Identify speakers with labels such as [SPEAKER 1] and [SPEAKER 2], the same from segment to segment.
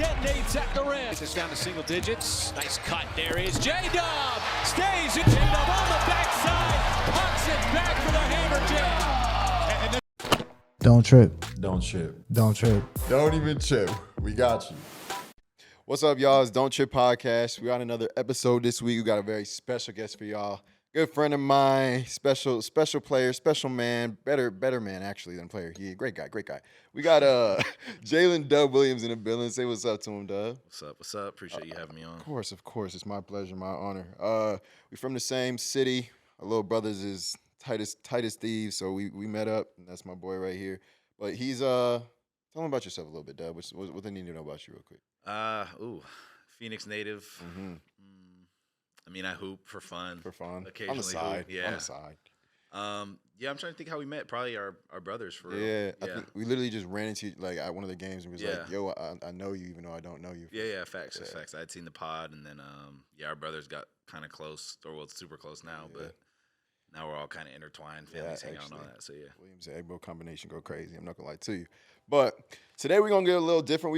[SPEAKER 1] detonates at the rim. It's down to single digits. Nice cut. There is J-Dub. Stays in. J-Dub on the backside. Pucks it back for the hammer jam.
[SPEAKER 2] Don't trip.
[SPEAKER 3] Don't trip.
[SPEAKER 2] Don't trip.
[SPEAKER 3] Don't even trip. We got you. What's up, y'all? It's Don't Trip Podcast. We got another episode this week. We got a very special guest for y'all. Good friend of mine, special player, special man, better man actually than player. Yeah, great guy. We got Jalen Dub Williams in the building. Say what's up to him, Dub.
[SPEAKER 4] What's up? Appreciate you having me on.
[SPEAKER 3] Of course. It's my pleasure, my honor. We from the same city. Our little brothers is tight as thieves, so we met up, and that's my boy right here. But he's tell him about yourself a little bit, Dub. What they need to know about you real quick.
[SPEAKER 4] Phoenix native.
[SPEAKER 3] Mm-hmm.
[SPEAKER 4] I mean, I hoop for fun. Occasionally
[SPEAKER 3] on the side.
[SPEAKER 4] Hoop. Yeah.
[SPEAKER 3] On the side.
[SPEAKER 4] I'm trying to think how we met. Probably our brothers for real.
[SPEAKER 3] Yeah. I think we literally just ran into like at one of the games and was like, "Yo, I know you, even though I don't know you."
[SPEAKER 4] Yeah. Facts. I had seen the pod, and then our brothers got kind of close, or well, super close now, but now we're all kind of intertwined. Families hang out and all that. So yeah.
[SPEAKER 3] Williams and Egbo combination go crazy. I'm not gonna lie to you, but today we're gonna get a little different.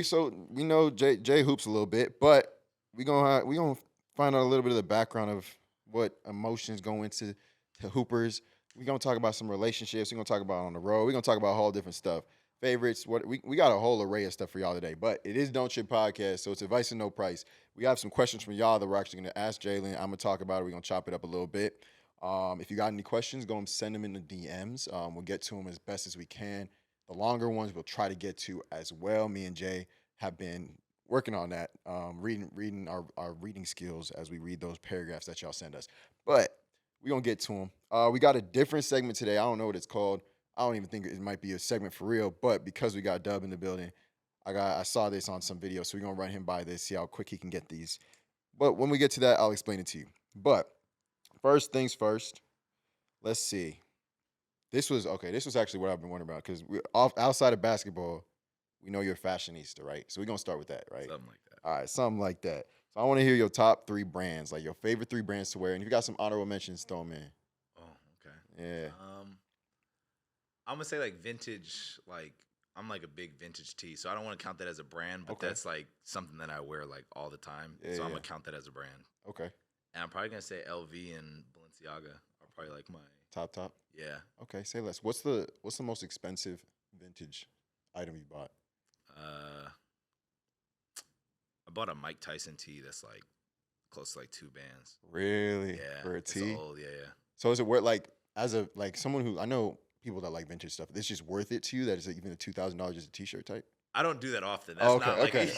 [SPEAKER 3] We know Jay hoops a little bit, but we gonna find out a little bit of the background of what emotions go into hoopers. We're going to talk about some relationships. We're going to talk about on the road. We're going to talk about a whole different stuff. Favorites. We got a whole array of stuff for y'all today, but it is Don't Trip Podcast, so it's advice and no price. We have some questions from y'all that we're actually going to ask Jalen. I'm going to talk about it. We're going to chop it up a little bit. If you got any questions, go and send them in the DMs. We'll get to them as best as we can. The longer ones we'll try to get to as well. Me and Jay have been working on that, reading our reading skills as we read those paragraphs that y'all send us. But we're going to get to them. We got a different segment today. I don't know what it's called. I don't even think it might be a segment for real. But because we got Dub in the building, I saw this on some video. So we're going to run him by this, see how quick he can get these. But when we get to that, I'll explain it to you. But first things first, let's see. This was actually what I've been wondering about. Because outside of basketball, we know you're a fashionista, right? So we're going to start with that, right?
[SPEAKER 4] Something like that.
[SPEAKER 3] All right, something like that. So I want to hear your top 3 brands, like your favorite 3 brands to wear. And if you got some honorable mentions, throw them in.
[SPEAKER 4] Oh, okay.
[SPEAKER 3] Yeah.
[SPEAKER 4] I'm going to say like vintage, like I'm like a big vintage tee. So I don't want to count that as a brand, but that's like something that I wear like all the time. So I'm going to count that as a brand.
[SPEAKER 3] Okay.
[SPEAKER 4] And I'm probably going to say LV and Balenciaga are probably like my
[SPEAKER 3] top.
[SPEAKER 4] Yeah.
[SPEAKER 3] Okay, say less. What's the most expensive vintage item you bought?
[SPEAKER 4] I bought a Mike Tyson tee that's like close to like 2 bands.
[SPEAKER 3] Really?
[SPEAKER 4] Yeah.
[SPEAKER 3] For a tee?
[SPEAKER 4] It's old, yeah.
[SPEAKER 3] So is it worth like someone who I know people that like vintage stuff? It's just worth it to you that it's like even a $2,000 just a t-shirt type?
[SPEAKER 4] I don't do that often. That's not like
[SPEAKER 3] okay.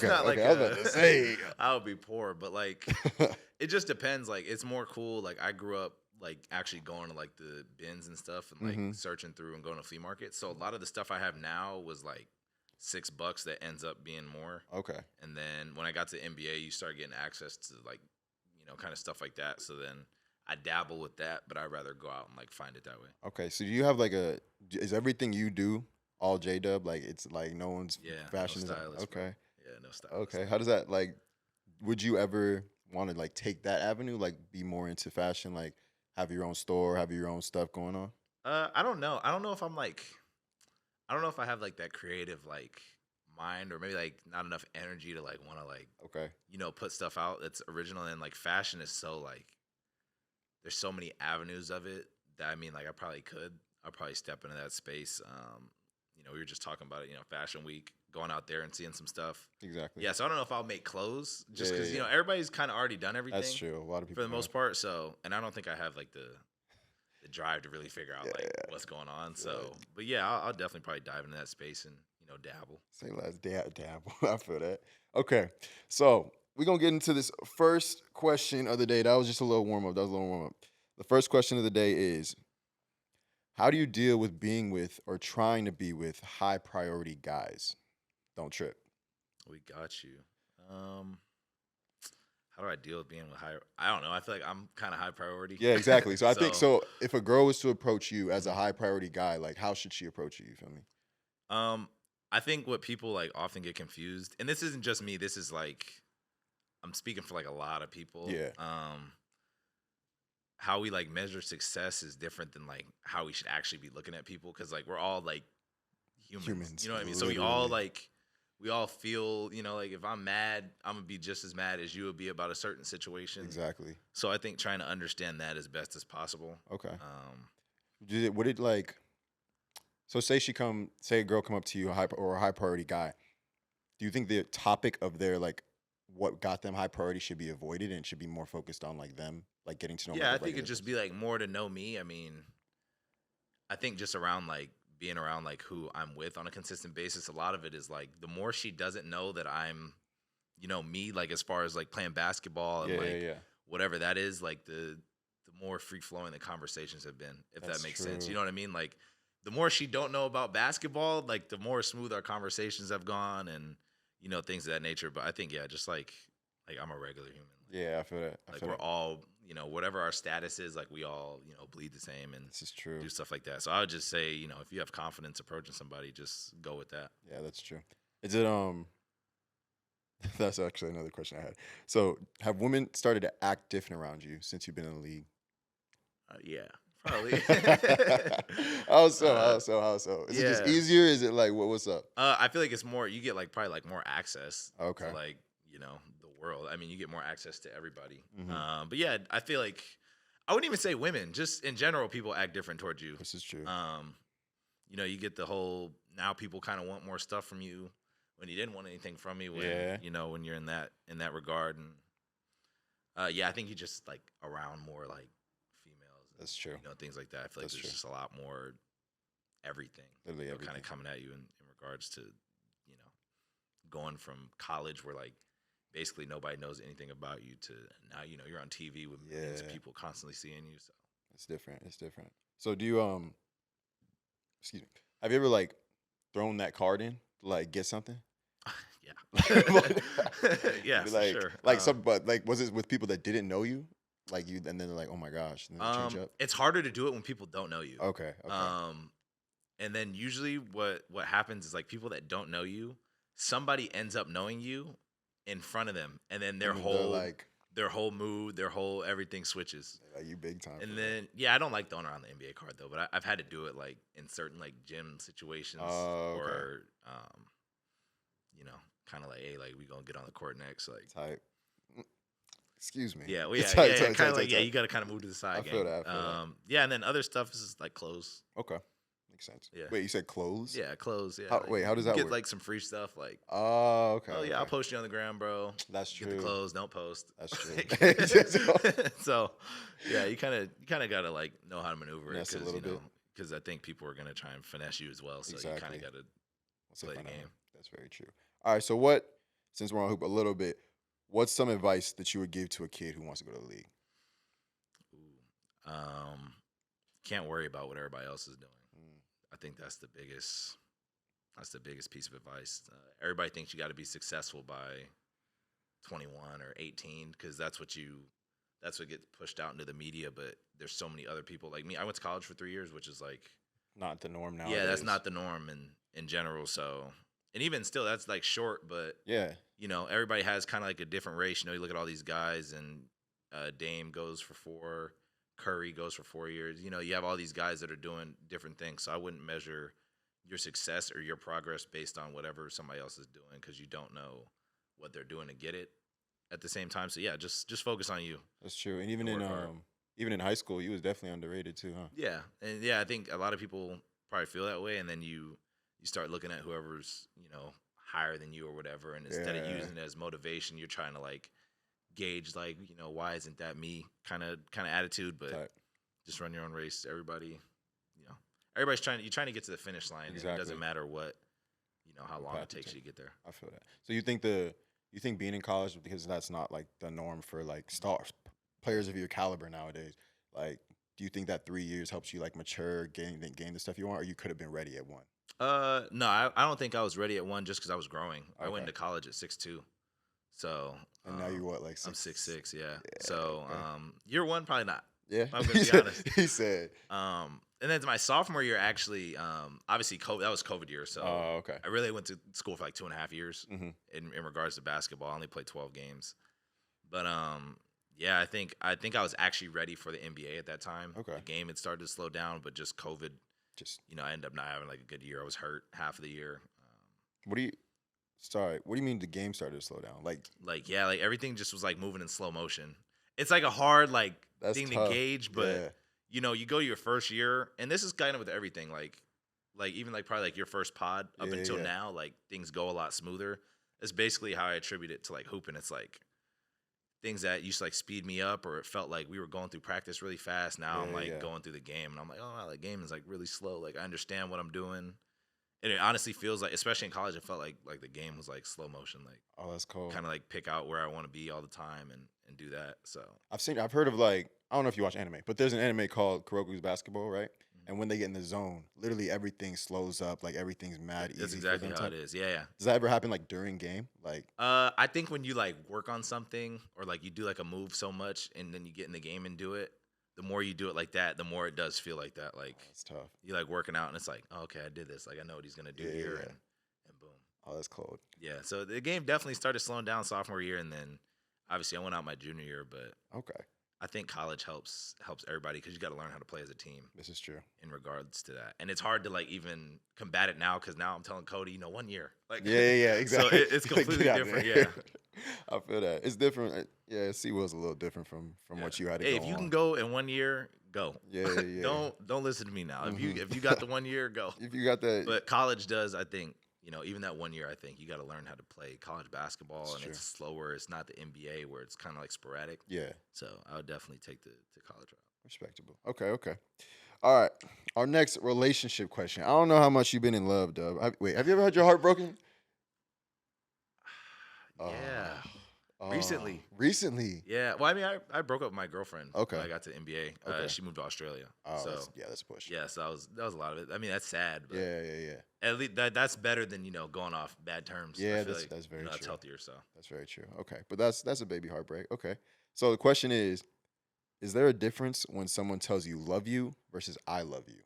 [SPEAKER 4] Not like
[SPEAKER 3] I was about to say.
[SPEAKER 4] I would be poor, but like it just depends. Like it's more cool. Like I grew up like actually going to like the bins and stuff and like searching through and going to flea markets. So a lot of the stuff I have now was like $6 that ends up being more.
[SPEAKER 3] Okay.
[SPEAKER 4] And then when I got to NBA, you start getting access to like, kind of stuff like that. So then I dabble with that, but I'd rather go out and like find it that way.
[SPEAKER 3] Okay. So do you have like is everything you do all J-Dub? Like it's like no one's fashion
[SPEAKER 4] no
[SPEAKER 3] is
[SPEAKER 4] stylist,
[SPEAKER 3] okay.
[SPEAKER 4] Bro. Yeah, no stylist.
[SPEAKER 3] Okay. How does that like would you ever want to like take that avenue, like be more into fashion, like have your own store, have your own stuff going on?
[SPEAKER 4] I don't know. I don't know if I'm like I don't know if I have like that creative like mind or maybe like not enough energy to like want to like put stuff out that's original, and like fashion is so like there's so many avenues of it that I mean like I'll probably step into that space. We were just talking about it, Fashion Week, going out there and seeing some stuff.
[SPEAKER 3] Exactly.
[SPEAKER 4] Yeah, so I don't know if I'll make clothes just because everybody's kind of already done everything.
[SPEAKER 3] That's true. A lot of people
[SPEAKER 4] for the most part. So, and I don't think I have like the drive to really figure out like what's going on. So, but yeah, I'll definitely probably dive into that space and dabble.
[SPEAKER 3] Say less, dabble. I feel that. Okay, so we're gonna get into this first question of the day. That was just a little warm up. The first question of the day is: how do you deal with being with or trying to be with high priority guys? Don't trip.
[SPEAKER 4] We got you. How do I deal with being with high? I don't know. I feel like I'm kind of high priority.
[SPEAKER 3] Yeah, exactly. So I think so. If a girl was to approach you as a high priority guy, like how should she approach you? You feel me?
[SPEAKER 4] I think what people like often get confused, and this isn't just me. This is like I'm speaking for like a lot of people.
[SPEAKER 3] Yeah.
[SPEAKER 4] How we like measure success is different than like how we should actually be looking at people, because like we're all like humans. You know what I mean? So we we all feel, like if I'm mad, I'm gonna be just as mad as you would be about a certain situation.
[SPEAKER 3] Exactly.
[SPEAKER 4] So I think trying to understand that as best as possible.
[SPEAKER 3] Okay. Would it like? So say a girl come up to you, a high priority guy. Do you think the topic of their like what got them high priority should be avoided and should be more focused on like them, like getting to know?
[SPEAKER 4] Yeah, I think it'd just be like more to know me. I mean, I think just around like being around like who I'm with on a consistent basis, a lot of it is like the more she doesn't know that I'm, me, like as far as like playing basketball and whatever that is, like the more free flowing the conversations have been, if that makes sense. You know what I mean? Like the more she don't know about basketball, like the more smooth our conversations have gone and, things of that nature. But I think, yeah, just like I'm a regular human.
[SPEAKER 3] Yeah, I feel that.
[SPEAKER 4] We're all, whatever our status is, like we all, bleed the same and
[SPEAKER 3] this is true.
[SPEAKER 4] Do stuff like that. So I would just say, if you have confidence approaching somebody, just go with that.
[SPEAKER 3] Yeah, that's true. Is it That's actually another question I had. So have women started to act different around you since you've been in the league?
[SPEAKER 4] Yeah, probably.
[SPEAKER 3] How so? Is it just easier? Is it like what's up?
[SPEAKER 4] I feel like it's more. You get like probably like more access.
[SPEAKER 3] Okay.
[SPEAKER 4] To like the world. I mean, you get more access to everybody.
[SPEAKER 3] Mm-hmm.
[SPEAKER 4] But yeah, I feel like I wouldn't even say women. Just in general, people act different towards you.
[SPEAKER 3] This is true.
[SPEAKER 4] You get the whole now people kind of want more stuff from you when you didn't want anything from me. When when you're in that regard, and I think you just like around more like.
[SPEAKER 3] That's true.
[SPEAKER 4] Things like that. I feel like there's just a lot more everything.
[SPEAKER 3] Literally everything.
[SPEAKER 4] Kind of coming at you in regards to, going from college where like basically nobody knows anything about you to now, you're on TV with millions of people constantly seeing you. So
[SPEAKER 3] it's different. So do you, excuse me, have you ever like thrown that card in to like get something?
[SPEAKER 4] Yeah,
[SPEAKER 3] like,
[SPEAKER 4] sure.
[SPEAKER 3] But like, was it with people that didn't know you? Like you, and then they're like, "Oh my gosh!" And then they change up.
[SPEAKER 4] It's harder to do it when people don't know you.
[SPEAKER 3] Okay.
[SPEAKER 4] And then usually what happens is like people that don't know you, somebody ends up knowing you in front of them, and then their whole mood, their whole everything switches.
[SPEAKER 3] Like you big time.
[SPEAKER 4] And then I don't like throwing around the NBA card though, but I've had to do it like in certain like gym situations or kind of like, hey, like we gonna get on the court next, like
[SPEAKER 3] type. Excuse me.
[SPEAKER 4] Yeah, kind of like you got to kind of move to the side. I feel that. And then other stuff is like clothes.
[SPEAKER 3] Okay, makes sense.
[SPEAKER 4] Yeah.
[SPEAKER 3] Wait, you said clothes?
[SPEAKER 4] Yeah, clothes. Yeah.
[SPEAKER 3] How does that
[SPEAKER 4] get
[SPEAKER 3] work?
[SPEAKER 4] Like some free stuff, like.
[SPEAKER 3] Oh, okay.
[SPEAKER 4] Oh yeah, I'll post you on the gram, bro.
[SPEAKER 3] That's true.
[SPEAKER 4] Get the clothes, don't post.
[SPEAKER 3] That's true.
[SPEAKER 4] So, yeah, you kind of gotta like know how to maneuver it because I think people are gonna try and finesse you as well. So you kind of gotta play the game.
[SPEAKER 3] That's very true. All right, so since we're on hoop a little bit. What's some advice that you would give to a kid who wants to go to the league?
[SPEAKER 4] Can't worry about what everybody else is doing. I think that's the biggest piece of advice. Everybody thinks you got to be successful by 21 or 18 because that's what gets pushed out into the media. But there's so many other people like me. I went to college for 3 years, which is like
[SPEAKER 3] not the norm nowadays.
[SPEAKER 4] Yeah, that's not the norm in general. So. And even still, that's like short, but everybody has kind of like a different race. You look at all these guys, and Dame goes for 4, Curry goes for 4 years. You have all these guys that are doing different things. So I wouldn't measure your success or your progress based on whatever somebody else is doing because you don't know what they're doing to get it at the same time. So yeah, just focus on you.
[SPEAKER 3] That's true. And even in high school, you was definitely underrated too, huh?
[SPEAKER 4] Yeah, and I think a lot of people probably feel that way, and then you start looking at whoever's, higher than you or whatever. And instead of using it as motivation, you're trying to like gauge like, why isn't that me kind of attitude, but just run your own race. Everybody's you're trying to get to the finish line. Exactly. And it doesn't matter what, how long it takes you to get there.
[SPEAKER 3] I feel that. So you think being in college, because that's not like the norm for like players of your caliber nowadays, like, do you think that 3 years helps you like mature, gain the stuff you want, or you could have been ready at 1?
[SPEAKER 4] No, I don't think I was ready at 1 just because I was growing. Okay. I went to college at 6'2", so.
[SPEAKER 3] And now you're what, like 6'?
[SPEAKER 4] I'm 6'6", yeah. So, year 1 probably not.
[SPEAKER 3] Yeah,
[SPEAKER 4] I'm gonna be honest.
[SPEAKER 3] He said.
[SPEAKER 4] And then my sophomore year, actually, obviously that was COVID year, so
[SPEAKER 3] okay.
[SPEAKER 4] I really went to school for like 2.5 years in regards to basketball. I only played 12 games, but I think I was actually ready for the NBA at that time.
[SPEAKER 3] Okay,
[SPEAKER 4] the game had started to slow down, but just COVID. I ended up not having like a good year. I was hurt half of the year.
[SPEAKER 3] Sorry, what do you mean the game started to slow down? Like
[SPEAKER 4] yeah, like everything just was like moving in slow motion. It's like a hard like
[SPEAKER 3] that's
[SPEAKER 4] thing
[SPEAKER 3] tough.
[SPEAKER 4] to gauge, but you know, you go to your first year, and this is kind of with everything, like even like probably like your first pod up until now, like things go a lot smoother. That's basically how I attribute it to like hooping. It's like things that used to like speed me up, or it felt like we were going through practice really fast. Now I'm like going through the game, and I'm like, oh wow, the game is like really slow. Like I understand what I'm doing. And it honestly feels like, especially in college, it felt like the game was like slow motion. Like,
[SPEAKER 3] oh, that's cool.
[SPEAKER 4] Kind of like pick out where I want to be all the time and do that. So
[SPEAKER 3] I've heard of like, I don't know if you watch anime, but there's an anime called Kuroko's Basketball, right? Mm-hmm. And when they get in the zone, literally everything slows up. Like everything's mad easy.
[SPEAKER 4] That's exactly how it is. Yeah.
[SPEAKER 3] Does that ever happen like during game? Like,
[SPEAKER 4] I think when you like work on something or like you do like a move so much and then you get in the game and do it, the more you do it like that, the more it does feel like that. Like
[SPEAKER 3] it's tough.
[SPEAKER 4] You like working out and it's like, oh, okay, I did this. Like I know what he's gonna do here, and boom.
[SPEAKER 3] Oh, that's cold.
[SPEAKER 4] Yeah. So the game definitely started slowing down sophomore year, and then obviously I went out my junior year. But
[SPEAKER 3] okay,
[SPEAKER 4] I think college helps everybody because you got to learn how to play as a team.
[SPEAKER 3] This is true
[SPEAKER 4] in regards to that, and it's hard to like even combat it now because now I'm telling Cody, 1 year. Like
[SPEAKER 3] yeah, exactly.
[SPEAKER 4] So it's completely different. Yeah.
[SPEAKER 3] I feel that it's different. Yeah, Seawell's a little different from what you had to go
[SPEAKER 4] if you
[SPEAKER 3] on.
[SPEAKER 4] can go in 1 year, go.
[SPEAKER 3] Yeah.
[SPEAKER 4] Don't listen to me now. Mm-hmm. If you got the 1 year, go.
[SPEAKER 3] If you got that,
[SPEAKER 4] but college does, I think, even that 1 year, I think you got to learn how to play college basketball, and it's slower. It's not the NBA where it's kind of like sporadic.
[SPEAKER 3] Yeah.
[SPEAKER 4] So I would definitely take the college route.
[SPEAKER 3] Respectable. Okay. All right. Our next relationship question. I don't know how much you've been in love, Dub. Have you ever had your heart broken?
[SPEAKER 4] Yeah. Recently. Yeah. Well, I mean, I broke up with my girlfriend when I got to the NBA. Okay. She moved to Australia.
[SPEAKER 3] Oh,
[SPEAKER 4] so
[SPEAKER 3] that's a push.
[SPEAKER 4] Yeah, so that was a lot of it. I mean, that's sad. But
[SPEAKER 3] yeah.
[SPEAKER 4] At least that's better than going off bad terms.
[SPEAKER 3] Yeah, that's very true.
[SPEAKER 4] That's healthier. So
[SPEAKER 3] that's very true. Okay, but that's a baby heartbreak. Okay, so the question is there a difference when someone tells you "love you" versus "I love you"?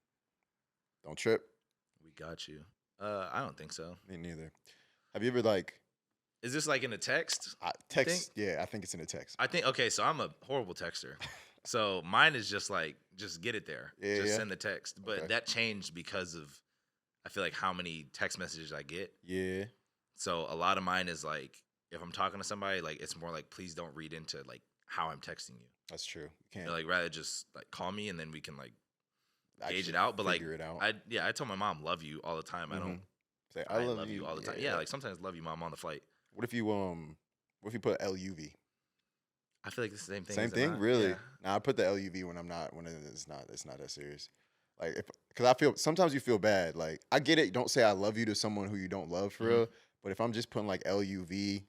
[SPEAKER 3] Don't trip.
[SPEAKER 4] We got you. I don't think so.
[SPEAKER 3] Me neither. Have you ever like?
[SPEAKER 4] Is this like in a text?
[SPEAKER 3] Text. Yeah, I think it's in a text.
[SPEAKER 4] I think okay. So I'm a horrible texter. So mine is just like get it there.
[SPEAKER 3] Yeah,
[SPEAKER 4] just send the text. But that changed because of I feel like how many text messages I get.
[SPEAKER 3] Yeah.
[SPEAKER 4] So a lot of mine is like if I'm talking to somebody, like it's more like please don't read into like how I'm texting you.
[SPEAKER 3] That's true. You can't
[SPEAKER 4] like rather just like call me and then we can like gauge it out. But like
[SPEAKER 3] it out.
[SPEAKER 4] I tell my mom love you all the time. I don't
[SPEAKER 3] say I love you
[SPEAKER 4] all the time. Yeah, like sometimes love you, mom, on the flight.
[SPEAKER 3] What if you put LUV?
[SPEAKER 4] I feel like it's the same thing.
[SPEAKER 3] Same thing, really? Yeah. Nah, I put the LUV when it's not that serious. Like because I feel sometimes you feel bad. Like I get it. Don't say I love you to someone who you don't love for real. But if I'm just putting like LUV,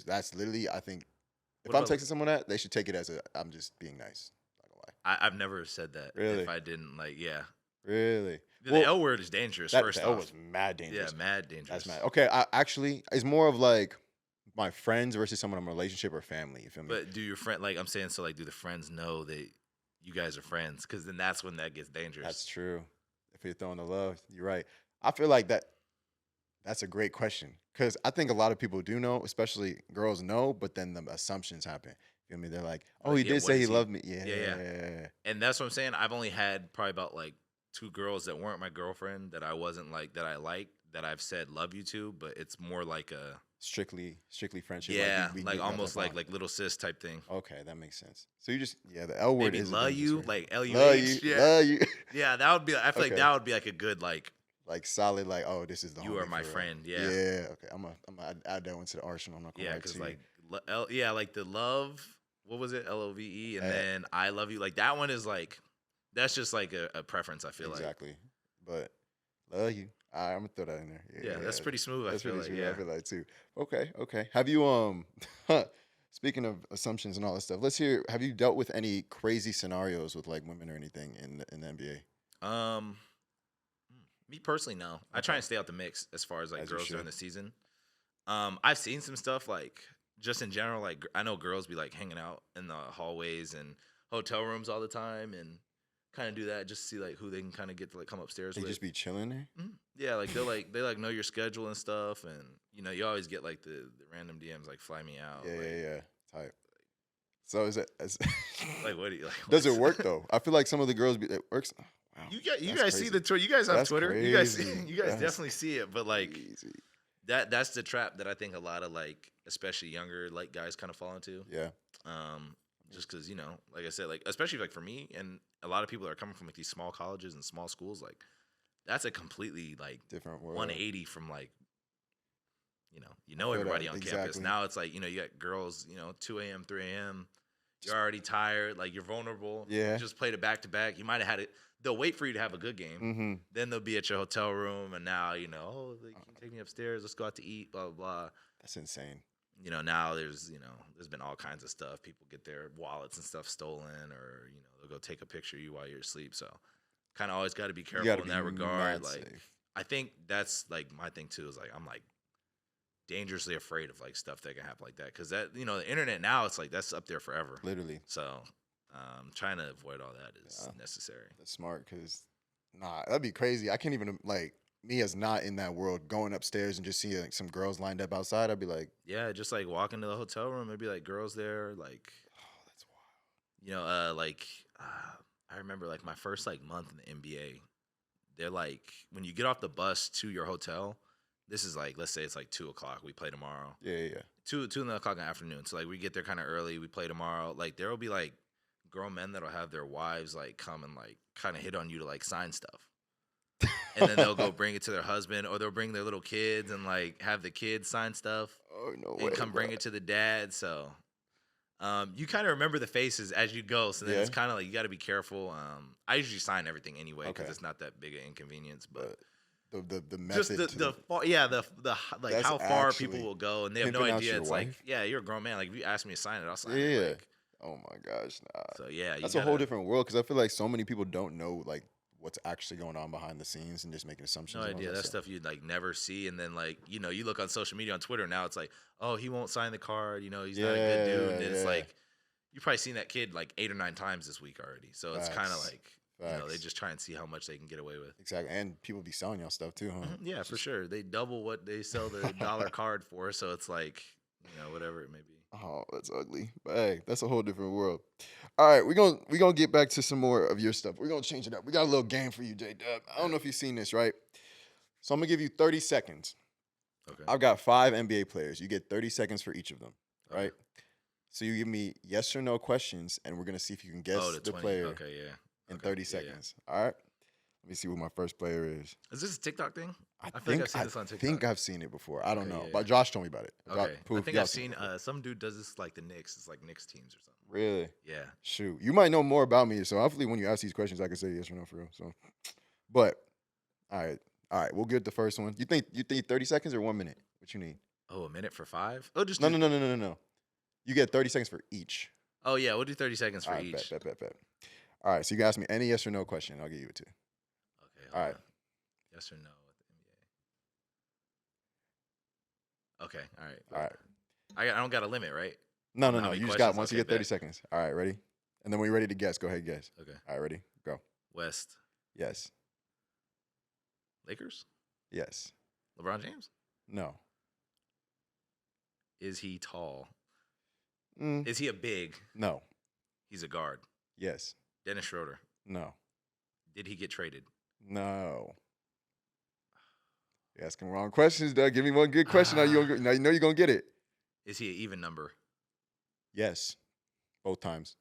[SPEAKER 3] that's literally I think if I'm texting someone that they should take it as I'm just being nice. Not gonna lie.
[SPEAKER 4] I've never said that.
[SPEAKER 3] Really?
[SPEAKER 4] If I didn't yeah.
[SPEAKER 3] Really?
[SPEAKER 4] The L word is dangerous.
[SPEAKER 3] The L was mad dangerous.
[SPEAKER 4] Yeah, mad dangerous.
[SPEAKER 3] That's mad. Okay, actually, it's more of like my friends versus someone in a relationship or family. You feel me?
[SPEAKER 4] But do your friend I'm saying so do the friends know that you guys are friends? Because then that's when that gets dangerous.
[SPEAKER 3] That's true. If you're throwing the love, you're right. I feel like that's a great question because I think a lot of people do know, especially girls know, but then the assumptions happen. You feel me? They're like, oh, he did say he loved me. Yeah.
[SPEAKER 4] And that's what I'm saying. I've only had probably about like 2 girls that weren't my girlfriend that I wasn't like that I liked that I've said love you to, but it's more like a
[SPEAKER 3] strictly friendship.
[SPEAKER 4] Yeah, like almost like little sis type thing.
[SPEAKER 3] Okay, that makes sense. So you just the L word is
[SPEAKER 4] love you, like LUH.
[SPEAKER 3] Love you.
[SPEAKER 4] Yeah, that would be. I feel like that would be like a good like
[SPEAKER 3] solid like this is the
[SPEAKER 4] you are my friend. Yeah.
[SPEAKER 3] Yeah. Okay. I'm gonna add that one to the arsenal. I'm not gonna
[SPEAKER 4] because like like the love. What was it? LOVE, and then I love you. Like that one is like that's just like a preference. I feel
[SPEAKER 3] exactly. But love you. I'm gonna throw that in there.
[SPEAKER 4] Yeah, that's pretty smooth. I feel like. Yeah,
[SPEAKER 3] I feel like too. Okay. Have you speaking of assumptions and all that stuff, let's hear. Have you dealt with any crazy scenarios with like women or anything in the NBA?
[SPEAKER 4] Me personally, no. Okay. I try and stay out the mix as far as like girls during the season. I've seen some stuff like just in general. Like I know girls be like hanging out in the hallways and hotel rooms all the time and kind of do that just to see like who they can kind of get to like come upstairs with.
[SPEAKER 3] They just be chilling there?
[SPEAKER 4] Mm-hmm. Yeah, like they know your schedule and stuff, and you always get like the random DMs like fly me out.
[SPEAKER 3] Yeah. Type. So is it
[SPEAKER 4] like what do you like?
[SPEAKER 3] Does it work though? I feel like some of the girls it works. Wow,
[SPEAKER 4] you guys see the Twitter. You guys have Twitter. Crazy. You guys definitely see it, but like that's the trap that I think a lot of like, especially younger like guys kind of fall into.
[SPEAKER 3] Yeah.
[SPEAKER 4] Just because, you know, like I said, like especially like for me and a lot of people that are coming from like these small colleges and small schools, like that's a completely like
[SPEAKER 3] Different world.
[SPEAKER 4] 180 from like, you know everybody on campus. Now it's like, you got girls, 2 a.m., 3 a.m. You're already tired, like you're vulnerable.
[SPEAKER 3] Yeah.
[SPEAKER 4] You just played it back to back. You might have had it. They'll wait for you to have a good game.
[SPEAKER 3] Mm-hmm.
[SPEAKER 4] Then they'll be at your hotel room, and now they can take me upstairs. Let's go out to eat. Blah blah blah.
[SPEAKER 3] That's insane.
[SPEAKER 4] Now there's been all kinds of stuff. People get their wallets and stuff stolen, or they'll go take a picture of you while you're asleep. So, kind of always got to be careful in that regard. Like,
[SPEAKER 3] safe.
[SPEAKER 4] I think that's like my thing too. Is like I'm like dangerously afraid of like stuff that can happen like that, because that the internet now, it's like that's up there forever.
[SPEAKER 3] Literally.
[SPEAKER 4] So, trying to avoid all that is necessary.
[SPEAKER 3] That's smart, because that'd be crazy. I can't even like. Me as not in that world, going upstairs and just seeing like some girls lined up outside, I'd be like,
[SPEAKER 4] yeah, just like walk into the hotel room, maybe like girls there, like,
[SPEAKER 3] oh, that's wild.
[SPEAKER 4] I remember like my first like month in the NBA, they're like, when you get off the bus to your hotel, this is like, let's say it's like 2:00, we play tomorrow.
[SPEAKER 3] Yeah.
[SPEAKER 4] 2:00 in the afternoon. So like we get there kind of early, we play tomorrow. Like there will be like grown men that'll have their wives like come and like kind of hit on you to like sign stuff. And then they'll go bring it to their husband, or they'll bring their little kids and like have the kids sign stuff.
[SPEAKER 3] Oh no
[SPEAKER 4] and
[SPEAKER 3] way!
[SPEAKER 4] Come bring it to the dad. So, you kind of remember the faces as you go. So then it's kind of like you got to be careful. I usually sign everything anyway because it's not that big an inconvenience. But
[SPEAKER 3] the method,
[SPEAKER 4] just the like how far people will go, and they have no idea. It's
[SPEAKER 3] wife?
[SPEAKER 4] Like, yeah, you're a grown man. Like if you ask me to sign it, I'll sign
[SPEAKER 3] it.
[SPEAKER 4] Yeah. Like,
[SPEAKER 3] oh my gosh. Nah.
[SPEAKER 4] So yeah,
[SPEAKER 3] that's a whole different world, because I feel like so many people don't know like what's actually going on behind the scenes and just making assumptions.
[SPEAKER 4] No idea. That stuff you'd like never see. And then like, you look on social media, on Twitter now, it's like, oh, he won't sign the card. He's not a good dude. And it's like, you've probably seen that kid like 8 or 9 times this week already. So it's kind of like, they just try and see how much they can get away with.
[SPEAKER 3] Exactly. And people be selling y'all stuff too, huh?
[SPEAKER 4] Yeah, for sure. They double what they sell the dollar card for. So it's like, whatever it may be.
[SPEAKER 3] Oh, that's ugly. But hey, that's a whole different world. All right, we're gonna get back to some more of your stuff. We're gonna change it up. We got a little game for you, J-Dub. I don't know if you've seen this, right? So I'm gonna give you 30 seconds.
[SPEAKER 4] Okay.
[SPEAKER 3] I've got 5 NBA players. You get 30 seconds for each of them, right?
[SPEAKER 4] Okay.
[SPEAKER 3] So you give me yes or no questions, and we're gonna see if you can guess the player in 30 seconds. Yeah. All right. Let me see what my first player is.
[SPEAKER 4] Is this a TikTok thing?
[SPEAKER 3] I
[SPEAKER 4] feel like I've seen this on TikTok.
[SPEAKER 3] I think I've seen it before. I don't know. But Josh told me about it.
[SPEAKER 4] Okay. I think I've seen some dude does this like the Knicks. It's like Knicks teams or something.
[SPEAKER 3] Really?
[SPEAKER 4] Yeah.
[SPEAKER 3] Shoot. You might know more about me, so hopefully when you ask these questions, I can say yes or no for real. So, but all right. We'll get the first one. You think 30 seconds or 1 minute? What you need?
[SPEAKER 4] Oh, a minute for 5? Oh, just
[SPEAKER 3] no. You get 30 seconds for each.
[SPEAKER 4] Oh yeah, we'll do 30 seconds for
[SPEAKER 3] all right,
[SPEAKER 4] each.
[SPEAKER 3] Bet. All right. So you can ask me any yes or no question. I'll give you it too.
[SPEAKER 4] Okay. All right. Yes or no with the NBA. Okay. All right.
[SPEAKER 3] All right.
[SPEAKER 4] I don't got a limit, right?
[SPEAKER 3] No. You just got once you get 30 seconds. All right, ready? And then when you're ready to guess, go ahead and guess.
[SPEAKER 4] Okay.
[SPEAKER 3] All right, ready? Go.
[SPEAKER 4] West.
[SPEAKER 3] Yes.
[SPEAKER 4] Lakers?
[SPEAKER 3] Yes.
[SPEAKER 4] LeBron James?
[SPEAKER 3] No.
[SPEAKER 4] Is he tall? Is he a big?
[SPEAKER 3] No.
[SPEAKER 4] He's a guard?
[SPEAKER 3] Yes.
[SPEAKER 4] Dennis Schroeder?
[SPEAKER 3] No.
[SPEAKER 4] Did he get traded?
[SPEAKER 3] No. You're asking wrong questions, Doug. Give me one good question. Now you know you're going to get it.
[SPEAKER 4] Is he an even number?
[SPEAKER 3] Yes. Both times.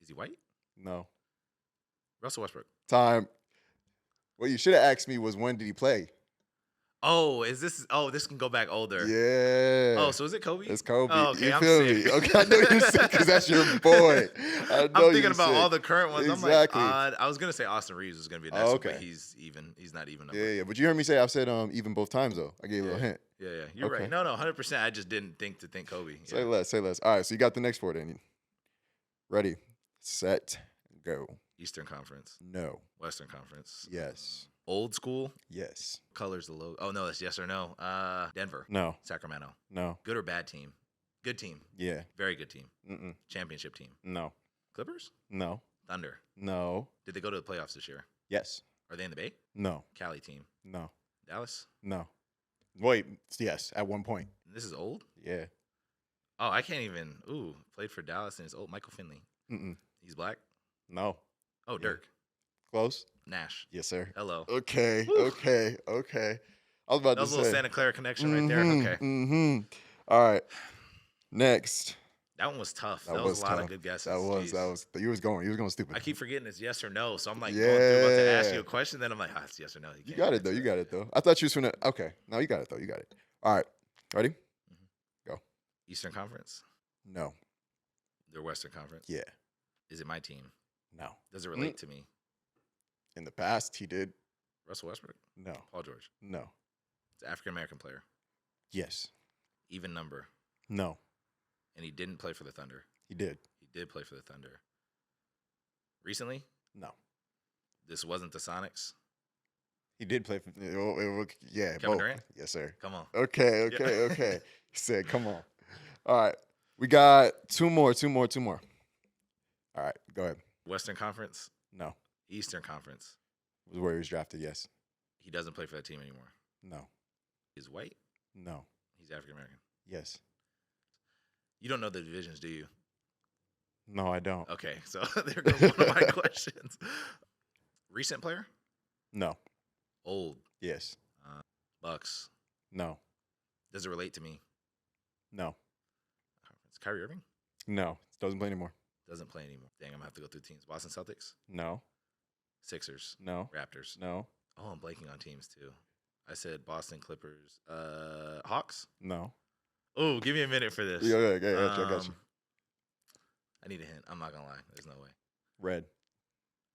[SPEAKER 4] Is he white?
[SPEAKER 3] No.
[SPEAKER 4] Russell Westbrook.
[SPEAKER 3] Time. What you should have asked me was when did he play?
[SPEAKER 4] Oh, this can go back older.
[SPEAKER 3] Yeah.
[SPEAKER 4] Oh, so is it Kobe?
[SPEAKER 3] It's Kobe.
[SPEAKER 4] Oh, okay,
[SPEAKER 3] you feel me? Okay, I know you're sick because that's your boy.
[SPEAKER 4] I'm thinking about all the current ones.
[SPEAKER 3] Exactly.
[SPEAKER 4] I'm like, I was going to say Austin Reeves was going to be next, but he's even. He's not even.
[SPEAKER 3] Yeah. But you heard me say I've said even both times, though. I gave you a little hint.
[SPEAKER 4] Yeah. You're right. No, 100%. I just didn't think Kobe.
[SPEAKER 3] Say less. All right, so you got the next four, then. Ready, set, go.
[SPEAKER 4] Eastern Conference.
[SPEAKER 3] No.
[SPEAKER 4] Western Conference.
[SPEAKER 3] Yes.
[SPEAKER 4] Old school.
[SPEAKER 3] Yes.
[SPEAKER 4] Colors the logo. Oh no, that's yes or no. Denver.
[SPEAKER 3] No.
[SPEAKER 4] Sacramento.
[SPEAKER 3] No.
[SPEAKER 4] Good or bad team? Good team.
[SPEAKER 3] Yeah.
[SPEAKER 4] Very good team.
[SPEAKER 3] Mm-mm.
[SPEAKER 4] Championship team.
[SPEAKER 3] No.
[SPEAKER 4] Clippers.
[SPEAKER 3] No.
[SPEAKER 4] Thunder.
[SPEAKER 3] No.
[SPEAKER 4] Did they go to the playoffs this year?
[SPEAKER 3] Yes.
[SPEAKER 4] Are they in the Bay?
[SPEAKER 3] No.
[SPEAKER 4] Cali team.
[SPEAKER 3] No.
[SPEAKER 4] Dallas.
[SPEAKER 3] No. Wait. Yes. At one point.
[SPEAKER 4] This is old.
[SPEAKER 3] Yeah.
[SPEAKER 4] Oh, I can't even. Ooh, played for Dallas and it's old. Michael Finley.
[SPEAKER 3] Mm-mm.
[SPEAKER 4] He's black.
[SPEAKER 3] No.
[SPEAKER 4] Oh, Dirk.
[SPEAKER 3] Close.
[SPEAKER 4] Nash.
[SPEAKER 3] Yes, sir.
[SPEAKER 4] Hello.
[SPEAKER 3] Okay.
[SPEAKER 4] Woo.
[SPEAKER 3] Okay. I was about
[SPEAKER 4] That was
[SPEAKER 3] to
[SPEAKER 4] a little
[SPEAKER 3] say.
[SPEAKER 4] Santa Clara connection right there. Okay.
[SPEAKER 3] Mm-hmm. All right. Next.
[SPEAKER 4] That one was tough.
[SPEAKER 3] That
[SPEAKER 4] That was
[SPEAKER 3] was
[SPEAKER 4] a lot
[SPEAKER 3] tough.
[SPEAKER 4] of good guesses.
[SPEAKER 3] That was.
[SPEAKER 4] Jeez.
[SPEAKER 3] You was going stupid.
[SPEAKER 4] I keep forgetting it's yes or no, so I'm like going through about to ask you
[SPEAKER 3] Yeah.
[SPEAKER 4] a question, then I'm like, it's yes or no.
[SPEAKER 3] You got it though. You got it though. I thought you was finna. Okay. No, you got it though. You got it. All right. Ready? Go.
[SPEAKER 4] Eastern Conference.
[SPEAKER 3] No.
[SPEAKER 4] They're Western Conference.
[SPEAKER 3] Yeah.
[SPEAKER 4] Is it my team?
[SPEAKER 3] No.
[SPEAKER 4] Does it relate to me?
[SPEAKER 3] In the past, he did.
[SPEAKER 4] Russell Westbrook.
[SPEAKER 3] No.
[SPEAKER 4] Paul George.
[SPEAKER 3] No.
[SPEAKER 4] It's an African American player.
[SPEAKER 3] Yes.
[SPEAKER 4] Even number.
[SPEAKER 3] No.
[SPEAKER 4] And he didn't play for the Thunder.
[SPEAKER 3] He did.
[SPEAKER 4] He did play for the Thunder. Recently?
[SPEAKER 3] No.
[SPEAKER 4] This wasn't the Sonics.
[SPEAKER 3] He did play for. Yeah.
[SPEAKER 4] Kevin Durant?
[SPEAKER 3] Yes, sir.
[SPEAKER 4] Come on.
[SPEAKER 3] Okay.
[SPEAKER 4] Yeah.
[SPEAKER 3] Okay. He said, "Come on." All right. We got two more. All right. Go ahead.
[SPEAKER 4] Western Conference.
[SPEAKER 3] No.
[SPEAKER 4] Eastern Conference.
[SPEAKER 3] Was where he was drafted. Yes.
[SPEAKER 4] He doesn't play for that team anymore.
[SPEAKER 3] No.
[SPEAKER 4] He's white.
[SPEAKER 3] No.
[SPEAKER 4] He's African American.
[SPEAKER 3] Yes.
[SPEAKER 4] You don't know the divisions, do you?
[SPEAKER 3] No, I don't.
[SPEAKER 4] Okay, so there goes one of my questions. Recent player?
[SPEAKER 3] No.
[SPEAKER 4] Old.
[SPEAKER 3] Yes.
[SPEAKER 4] Bucks.
[SPEAKER 3] No.
[SPEAKER 4] Does it relate to me?
[SPEAKER 3] No.
[SPEAKER 4] Conference. Kyrie Irving?
[SPEAKER 3] No. Doesn't play anymore.
[SPEAKER 4] Doesn't play anymore. Dang, I'm going to have to go through teams. Boston Celtics?
[SPEAKER 3] No.
[SPEAKER 4] Sixers?
[SPEAKER 3] No.
[SPEAKER 4] Raptors?
[SPEAKER 3] No.
[SPEAKER 4] Oh, I'm blanking on teams too. I said Boston Clippers. Hawks?
[SPEAKER 3] No.
[SPEAKER 4] Oh, give me a minute for this.
[SPEAKER 3] Yeah, I got you.
[SPEAKER 4] I need a hint. I'm not going to lie. There's no way.
[SPEAKER 3] Red.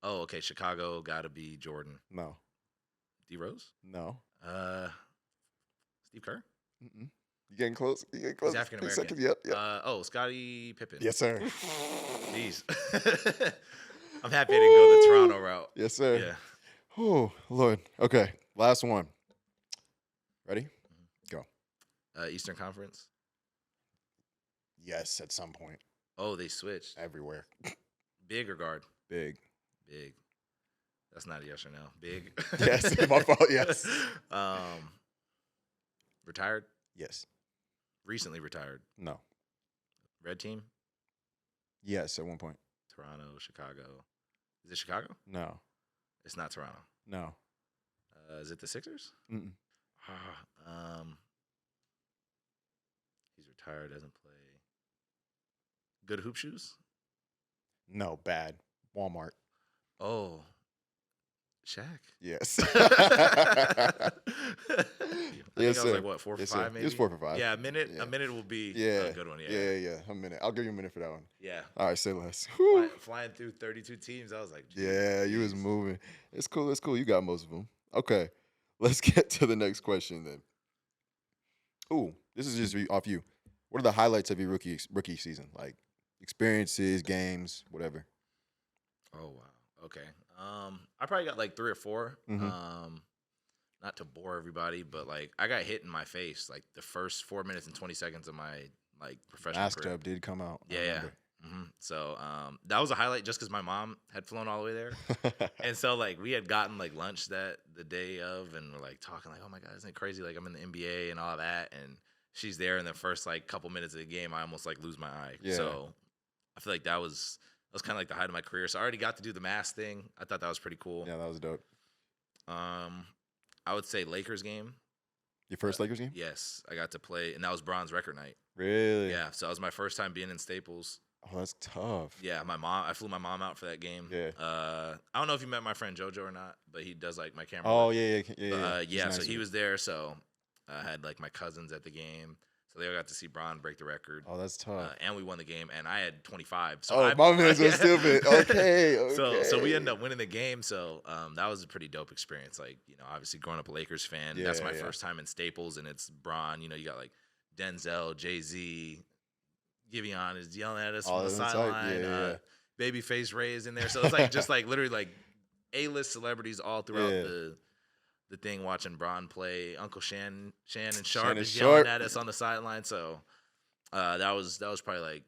[SPEAKER 4] Oh, okay. Chicago got to be Jordan.
[SPEAKER 3] No.
[SPEAKER 4] D Rose?
[SPEAKER 3] No.
[SPEAKER 4] Steve Kerr?
[SPEAKER 3] Mm-mm. You getting close?
[SPEAKER 4] He's African American.
[SPEAKER 3] Yep.
[SPEAKER 4] Scottie Pippen.
[SPEAKER 3] Yes, sir.
[SPEAKER 4] Jeez. I'm happy I didn't go the Toronto route.
[SPEAKER 3] Yes, sir.
[SPEAKER 4] Yeah.
[SPEAKER 3] Oh, Lord. Okay. Last one. Ready? Go.
[SPEAKER 4] Eastern Conference.
[SPEAKER 3] Yes, at some point.
[SPEAKER 4] Oh, they switched.
[SPEAKER 3] Everywhere.
[SPEAKER 4] Big or guard?
[SPEAKER 3] Big.
[SPEAKER 4] Big. That's not a yes or no. Big.
[SPEAKER 3] Yes, my fault. Yes.
[SPEAKER 4] Retired?
[SPEAKER 3] Yes.
[SPEAKER 4] Recently retired.
[SPEAKER 3] No.
[SPEAKER 4] Red team?
[SPEAKER 3] Yes, at one point.
[SPEAKER 4] Toronto, Chicago. Is it Chicago?
[SPEAKER 3] No.
[SPEAKER 4] It's not Toronto.
[SPEAKER 3] No.
[SPEAKER 4] Is it the Sixers?
[SPEAKER 3] Mm-mm.
[SPEAKER 4] He's retired, doesn't play. Good hoop shoes?
[SPEAKER 3] No, bad. Walmart.
[SPEAKER 4] Oh, Shaq.
[SPEAKER 3] Yes.
[SPEAKER 4] I think I was like what 4 for 5 maybe.
[SPEAKER 3] It was 4 for 5.
[SPEAKER 4] Yeah, a minute.
[SPEAKER 3] Yeah.
[SPEAKER 4] A minute will be a good one.
[SPEAKER 3] Yeah. A minute. I'll give you a minute for that one.
[SPEAKER 4] Yeah.
[SPEAKER 3] All right, say less.
[SPEAKER 4] Flying through 32 teams, I was like,
[SPEAKER 3] yeah, you was moving. It's cool. You got most of them. Okay, let's get to the next question then. Ooh, this is just off you. What are the highlights of your rookie season? Like experiences, games, whatever.
[SPEAKER 4] Oh wow. Okay. I probably got like 3 or 4.
[SPEAKER 3] Mm-hmm.
[SPEAKER 4] Not to bore everybody, but like I got hit in my face like the first 4 minutes and 20 seconds of my like professional
[SPEAKER 3] Mask
[SPEAKER 4] career.
[SPEAKER 3] Job did come out.
[SPEAKER 4] Yeah. Mm-hmm. So that was a highlight just because my mom had flown all the way there, and so like we had gotten like lunch the day of, and we're like talking like, oh my god, isn't it crazy? Like I'm in the NBA and all that, and she's there in the first like couple minutes of the game. I almost like lose my eye.
[SPEAKER 3] Yeah.
[SPEAKER 4] So I feel like that was kind of like the height of my career. So I already got to do the mask thing. I thought that was pretty cool.
[SPEAKER 3] Yeah, that was dope.
[SPEAKER 4] I would say Lakers game.
[SPEAKER 3] Your first Lakers game?
[SPEAKER 4] Yes, I got to play, and that was bronze record night.
[SPEAKER 3] Really?
[SPEAKER 4] Yeah, so that was my first time being in Staples.
[SPEAKER 3] Oh, that's tough.
[SPEAKER 4] Yeah, I flew my mom out for that game.
[SPEAKER 3] Yeah.
[SPEAKER 4] I don't know if you met my friend JoJo or not, but he does like my camera.
[SPEAKER 3] Oh,
[SPEAKER 4] work.
[SPEAKER 3] yeah.
[SPEAKER 4] Yeah,
[SPEAKER 3] Nice
[SPEAKER 4] so he was there. So I had like my cousins at the game. So they all got to see Bron break the record.
[SPEAKER 3] Oh, that's tough.
[SPEAKER 4] And we won the game, and I had 25. So
[SPEAKER 3] my man's so stupid. Okay.
[SPEAKER 4] So we ended up winning the game. So that was a pretty dope experience. Like, obviously growing up a Lakers fan, that's my first time in Staples, and it's Bron. You got like Denzel, Jay-Z, Giveon is yelling at us from the sideline. Babyface Ray is in there. So it's like just like literally like A-list celebrities all throughout the thing, watching Bron play. Uncle Shannon Sharp is yelling at us on the sideline. So that was probably like,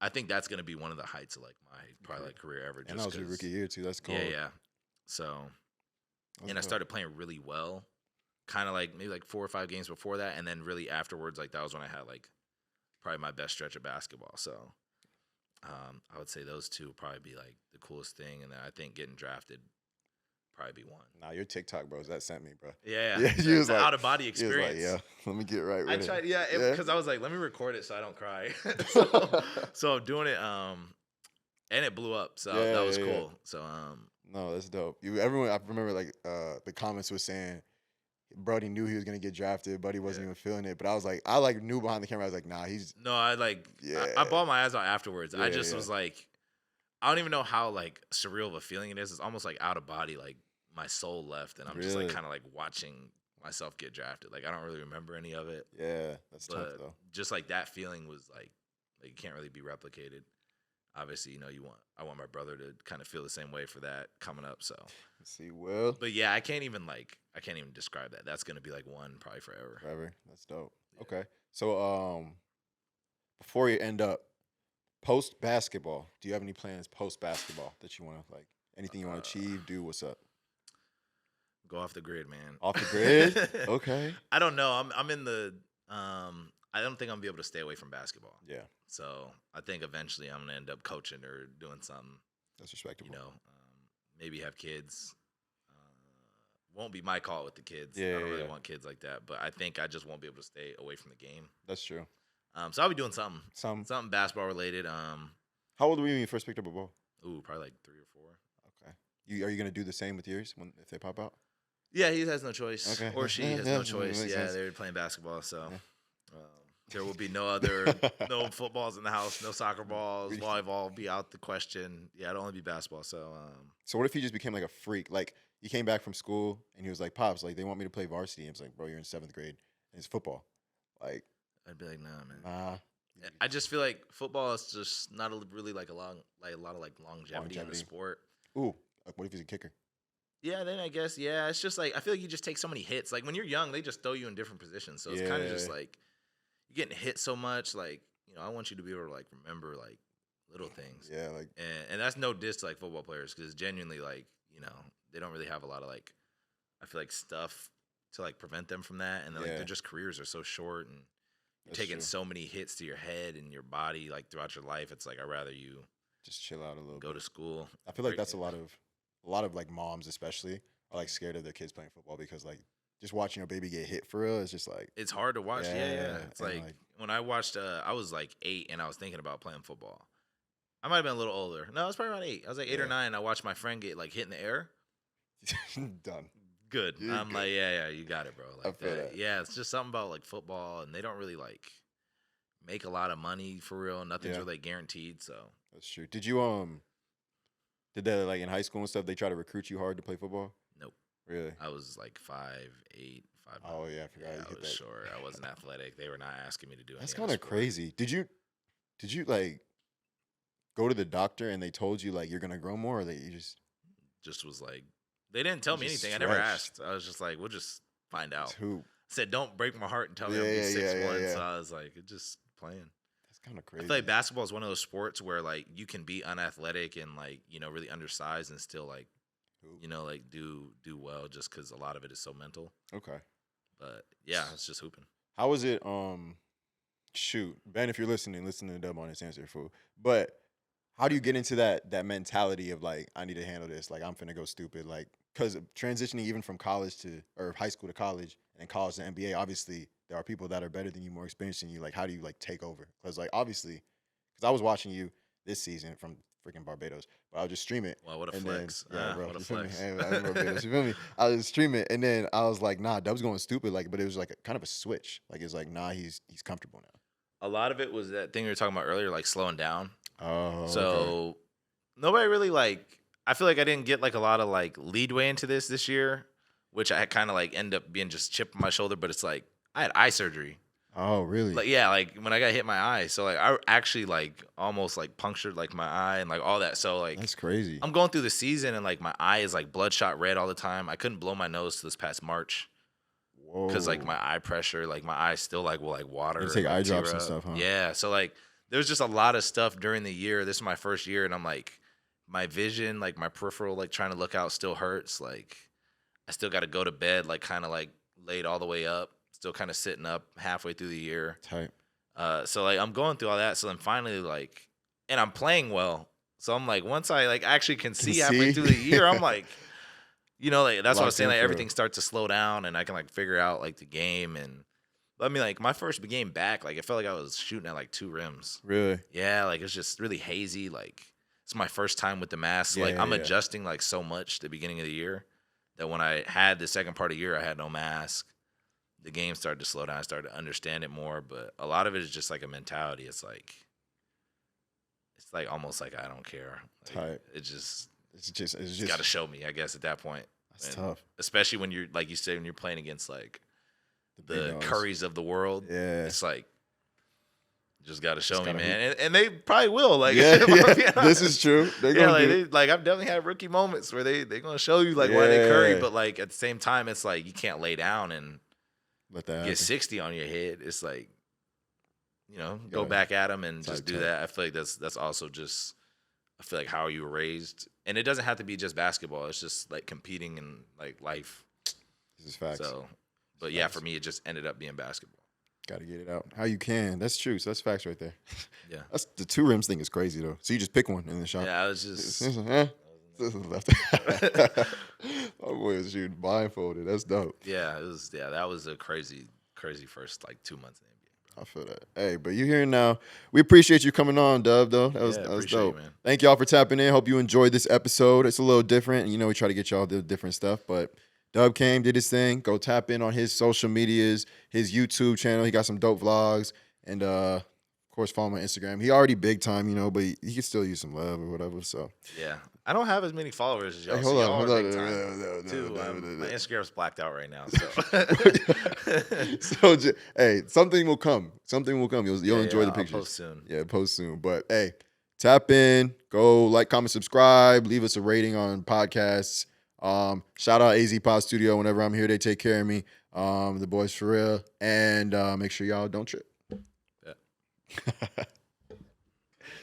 [SPEAKER 4] I think that's gonna be one of the heights of like my probably like career ever.
[SPEAKER 3] And that was your rookie year too. That's cool.
[SPEAKER 4] Yeah. So I started playing really well, kind of like maybe like 4 or 5 games before that, and then really afterwards, like that was when I had like probably my best stretch of basketball. So I would say those two would probably be like the coolest thing, and then I think getting drafted probably be one.
[SPEAKER 3] Nah, your TikTok bros that sent me, bro.
[SPEAKER 4] Yeah.
[SPEAKER 3] Yeah, you was
[SPEAKER 4] It's an
[SPEAKER 3] like
[SPEAKER 4] out of body experience.
[SPEAKER 3] Yeah, let me get right with
[SPEAKER 4] I
[SPEAKER 3] it.
[SPEAKER 4] tried, because I was like, let me record it so I don't cry. so I'm doing it, and it blew up, so that was cool. So
[SPEAKER 3] no, that's dope. Everyone, I remember like the comments was saying, Brody knew he was gonna get drafted, but he wasn't even feeling it. But I was like, knew behind the camera. I was like, nah, he's
[SPEAKER 4] no, I bawled my eyes out afterwards. I just was like, I don't even know how like surreal of a feeling it is. It's almost like out of body, like my soul left, and I'm just like kind of like watching myself get drafted. Like I don't really remember any of it.
[SPEAKER 3] Yeah, that's tough though.
[SPEAKER 4] Just like that feeling was like it can't really be replicated. Obviously, I want my brother to kind of feel the same way for that coming up. So
[SPEAKER 3] let's see, well,
[SPEAKER 4] but yeah, I can't even describe that. That's gonna be like one probably forever.
[SPEAKER 3] Forever. That's dope. Yeah. Okay, so before you end up post basketball, do you have any plans post basketball that you want to like anything you want to achieve? Do what's up?
[SPEAKER 4] Go off the grid, man.
[SPEAKER 3] Off the grid? Okay.
[SPEAKER 4] I don't know. I'm in the I don't think I'm gonna be able to stay away from basketball.
[SPEAKER 3] Yeah.
[SPEAKER 4] So I think eventually I'm gonna end up coaching or doing something.
[SPEAKER 3] That's respectable.
[SPEAKER 4] Maybe have kids. Won't be my call with the kids.
[SPEAKER 3] Yeah,
[SPEAKER 4] I don't really want kids like that. But I think I just won't be able to stay away from the game.
[SPEAKER 3] That's true.
[SPEAKER 4] So I'll be doing something.
[SPEAKER 3] Something
[SPEAKER 4] basketball related.
[SPEAKER 3] How old were you when you first picked up a ball?
[SPEAKER 4] Ooh, probably like 3 or 4.
[SPEAKER 3] Okay. Are you gonna do the same with yours if they pop out?
[SPEAKER 4] Yeah, he has no choice.
[SPEAKER 3] Okay.
[SPEAKER 4] Or she has no choice. Yeah,
[SPEAKER 3] sense.
[SPEAKER 4] they're playing basketball, so there will be no no footballs in the house, no soccer balls, volleyball will be out the question. Yeah, it'll only be basketball. So
[SPEAKER 3] So what if he just became like a freak? Like he came back from school and he was like, Pops, like they want me to play varsity. And it's like, bro, you're in 7th grade and it's football. Like
[SPEAKER 4] I'd be like, nah, man.
[SPEAKER 3] Nah.
[SPEAKER 4] I just feel like football is just not really like a lot of like longevity in the sport.
[SPEAKER 3] Ooh, what if he's a kicker?
[SPEAKER 4] Yeah, then I guess, it's just like, I feel like you just take so many hits. Like when you're young, they just throw you in different positions. So it's kind of just like, you're getting hit so much. Like, I want you to be able to like remember like little things.
[SPEAKER 3] Yeah, like.
[SPEAKER 4] And that's no diss to like football players because genuinely like, they don't really have a lot of like, I feel like stuff to like prevent them from that. And like their just careers are so short and you're taking so many hits to your head and your body like throughout your life. It's like, I'd rather you
[SPEAKER 3] just chill out a little
[SPEAKER 4] go to school.
[SPEAKER 3] I feel like that's a lot of like moms especially are like scared of their kids playing football because like just watching your baby get hit for real is just like
[SPEAKER 4] it's hard to watch. Yeah. It's like when I watched I was like 8 and I was thinking about playing football. I might have been a little older. No, I was probably around 8. I was like 8 or 9. I watched my friend get like hit in the air.
[SPEAKER 3] Done.
[SPEAKER 4] Good. I'm like, yeah, you got it, bro. Like
[SPEAKER 3] I feel that.
[SPEAKER 4] Yeah, it's just something about like football and they don't really like make a lot of money for real. Nothing's really guaranteed. So
[SPEAKER 3] that's true. Did you did they like in high school and stuff? They try to recruit you hard to play football?
[SPEAKER 4] Nope.
[SPEAKER 3] Really?
[SPEAKER 4] I was like 5'8", 5'9".
[SPEAKER 3] Oh yeah, I forgot.
[SPEAKER 4] Yeah, I was short. I wasn't athletic. They were not asking me to do anything.
[SPEAKER 3] That's kind of crazy. Did you like go to the doctor and they told you like you're gonna grow more, or that you
[SPEAKER 4] just was like they didn't tell me anything. I never asked. I was just like, we'll just find out.
[SPEAKER 3] Who
[SPEAKER 4] said don't break my heart and tell me I'll be 6'1". So I was like, just playing.
[SPEAKER 3] Kind of crazy.
[SPEAKER 4] I feel like basketball is one of those sports where like you can be unathletic and like really undersized and still like like do well just because a lot of it is so mental.
[SPEAKER 3] Okay.
[SPEAKER 4] But yeah, it's just hooping.
[SPEAKER 3] How was it? Shoot, Ben, if you're listening to Dub on this answer, fool. But how do you get into that mentality of like I need to handle this? Like I'm finna go stupid. Like because transitioning even from college or high school to college and then college to NBA, obviously. There are people that are better than you, more experienced than you. Like, how do you, like, take over? Because, like, obviously, because I was watching you this season from freaking Barbados, but I would just stream it.
[SPEAKER 4] Wow, what a flex.
[SPEAKER 3] Bro,
[SPEAKER 4] what a flex.
[SPEAKER 3] Hey, I was Barbados, you feel me? I would stream it, and then I was like, nah, Dub's going stupid. Like, but it was, like, kind of a switch. Like, it's like, nah, he's comfortable now.
[SPEAKER 4] A lot of it was that thing we were talking about earlier, like, slowing down.
[SPEAKER 3] Oh,
[SPEAKER 4] so nobody really, like, I feel like I didn't get, like, a lot of, like, leadway into this year, which I kind of, like, end up being just chip on my shoulder, but it's like, I had eye surgery.
[SPEAKER 3] Oh, really?
[SPEAKER 4] Like, yeah, like when I got hit in my eye. So like I actually like almost like punctured like my eye and like all that. So like
[SPEAKER 3] that's crazy.
[SPEAKER 4] I'm going through the season and like my eye is like bloodshot red all the time. I couldn't blow my nose this past March.
[SPEAKER 3] Whoa.
[SPEAKER 4] Because like my eye pressure, like my eyes still like will like water.
[SPEAKER 3] You take eye drops and stuff, huh?
[SPEAKER 4] Yeah. So like there's just a lot of stuff during the year. This is my first year and I'm like my vision, like my peripheral, like trying to look out still hurts. Like I still got to go to bed, like kind of like laid all the way up. Still kind of sitting up halfway through the year.
[SPEAKER 3] Tight.
[SPEAKER 4] So like I'm going through all that. So then finally like, and I'm playing well. So I'm like, once I like actually can see halfway through the year, I'm like, You know, like that's what I was
[SPEAKER 3] Locked
[SPEAKER 4] saying.
[SPEAKER 3] in
[SPEAKER 4] Like
[SPEAKER 3] for
[SPEAKER 4] everything starts to slow down, and I can like figure out like the game. And I mean, like my first game back, like it felt like I was shooting at like 2 rims.
[SPEAKER 3] Really?
[SPEAKER 4] Yeah, like it's just really hazy. Like it's my first time with the mask. So, like
[SPEAKER 3] Yeah,
[SPEAKER 4] I'm
[SPEAKER 3] yeah.
[SPEAKER 4] adjusting like so much the beginning of the year that when I had the second part of the year, I had no mask. The game started to slow down. I started to understand it more, but a lot of it is just like a mentality. It's like almost like I don't care. Like,
[SPEAKER 3] Tight.
[SPEAKER 4] It's just
[SPEAKER 3] It's
[SPEAKER 4] got to show me, I guess, at that point.
[SPEAKER 3] That's
[SPEAKER 4] And
[SPEAKER 3] tough.
[SPEAKER 4] especially when you're like you said, when you're playing against like
[SPEAKER 3] big
[SPEAKER 4] the
[SPEAKER 3] dogs.
[SPEAKER 4] Currys of the world.
[SPEAKER 3] Yeah.
[SPEAKER 4] It's like just got to show me,
[SPEAKER 3] gotta
[SPEAKER 4] man, and they probably will. Like,
[SPEAKER 3] Yeah,
[SPEAKER 4] if I'm
[SPEAKER 3] yeah.
[SPEAKER 4] being
[SPEAKER 3] This
[SPEAKER 4] honest.
[SPEAKER 3] is true. They're
[SPEAKER 4] Yeah,
[SPEAKER 3] gonna
[SPEAKER 4] like,
[SPEAKER 3] do it.
[SPEAKER 4] I've definitely had rookie moments where they're gonna show you like why they Curry,
[SPEAKER 3] Yeah.
[SPEAKER 4] but like at the same time, it's like you can't lay down and
[SPEAKER 3] Let that happen.
[SPEAKER 4] get 60 on your head. It's like, go
[SPEAKER 3] gotta
[SPEAKER 4] back at them and
[SPEAKER 3] type,
[SPEAKER 4] just do
[SPEAKER 3] type.
[SPEAKER 4] that. I feel like that's also just, I feel like how you were raised, and it doesn't have to be just basketball. It's just like competing in like life.
[SPEAKER 3] This is facts.
[SPEAKER 4] So, but yeah, for me, it just ended up being basketball.
[SPEAKER 3] Got to get it out how you can. That's true. So that's facts right there.
[SPEAKER 4] Yeah.
[SPEAKER 3] That's the 2 rims thing is crazy though. So you just pick one in the shot.
[SPEAKER 4] Yeah, I was just.
[SPEAKER 3] Left. My boy was shooting blindfolded. That's dope.
[SPEAKER 4] Yeah, that was a crazy first like 2 months in the NBA.
[SPEAKER 3] I feel that. Hey, but you here now. We appreciate you coming on, Dub, though. That was
[SPEAKER 4] appreciate
[SPEAKER 3] dope.
[SPEAKER 4] you, man.
[SPEAKER 3] Thank y'all for tapping in. Hope you enjoyed this episode. It's a little different. We try to get y'all the different stuff, but Dub came, did his thing. Go tap in on his social medias, his YouTube channel. He got some dope vlogs. And, of course, follow him on Instagram. He already big time, but he can still use some love or whatever, so.
[SPEAKER 4] Yeah. I don't have as many followers as y'all.
[SPEAKER 3] Hey,
[SPEAKER 4] so
[SPEAKER 3] hold
[SPEAKER 4] y'all
[SPEAKER 3] on.
[SPEAKER 4] are big time, too. My Instagram's blacked out right now, so.
[SPEAKER 3] So, hey, something will come. Something will come. You'll enjoy the pictures.
[SPEAKER 4] I'll post soon.
[SPEAKER 3] Yeah, post soon. But, hey, tap in. Go like, comment, subscribe. Leave us a rating on podcasts. Shout out AZ Pod Studio. Whenever I'm here, they take care of me. The boys for real. And make sure y'all don't trip.
[SPEAKER 4] Yeah.